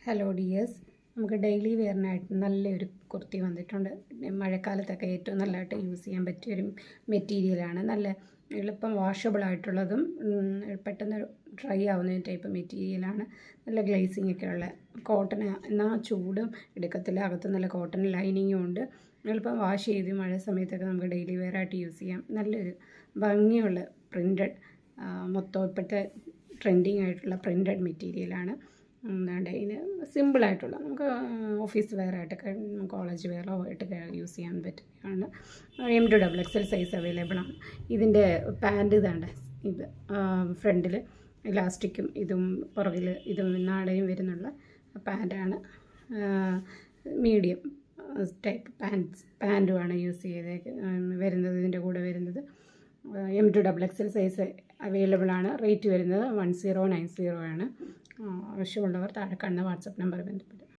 Hello dears, നമുക്ക് daily വെയറിനായിട്ട് നല്ലൊരു കുർത്തി വന്നിട്ടുണ്ട്. മഴക്കാലത്തൊക്കെ ഏറ്റവും നല്ലതായിട്ട് യൂസ് ചെയ്യാൻ പറ്റിയൊരു മെറ്റീരിയലാണ്. നല്ല എളുപ്പം വാഷബിൾ ആയിട്ടുള്ളതും പെട്ടെന്ന് ഡ്രൈ ആവുന്ന ടൈപ്പ് മെറ്റീരിയലാണ്. നല്ല ഗ്ലേസിംഗ് ഒക്കെ ഉള്ള കോട്ടൺ, എന്നാൽ ചൂടും എടുക്കത്തില്ല. അകത്ത് നല്ല കോട്ടൺ ലൈനിങ്ങും ഉണ്ട്. എളുപ്പം വാഷ് ചെയ്ത് മഴ സമയത്തൊക്കെ നമുക്ക് ഡെയിലി വെയറായിട്ട് യൂസ് ചെയ്യാം. നല്ലൊരു ഭംഗിയുള്ള പ്രിൻറ്റഡ്, മൊത്തം ഇപ്പോഴത്തെ ട്രെൻഡിങ് ആയിട്ടുള്ള പ്രിൻറ്റഡ് മെറ്റീരിയലാണ്. ഇതിന് സിമ്പിളായിട്ടുള്ള നമുക്ക് ഓഫീസ് വെയറായിട്ടൊക്കെ കോളേജ് വെയറോ ആയിട്ടൊക്കെ യൂസ് ചെയ്യാൻ പറ്റുന്നതാണ്. M2XXL സൈസ് അവൈലബിൾ ആണ്. ഇതിൻ്റെ പാൻറ് ഇതാണ്ട്, ഇത് ഫ്രണ്ടിൽ ഇലാസ്റ്റിക്കും ഇതും പുറകിൽ ഇതും നാടയും വരുന്നുള്ള പാൻറ്റാണ്. മീഡിയം ടൈപ്പ് പാൻറ്റുമാണ് യൂസ് ചെയ്ത് വരുന്നത്. ഇതിൻ്റെ കൂടെ വരുന്നത് M2XXL സൈസ് അവൈലബിൾ ആണ്. റേറ്റ് വരുന്നത് 1090 ആണ്. ആവശ്യമുള്ളവർ താഴെ കാണുന്ന വാട്സപ്പ് നമ്പർ ബന്ധപ്പെടും.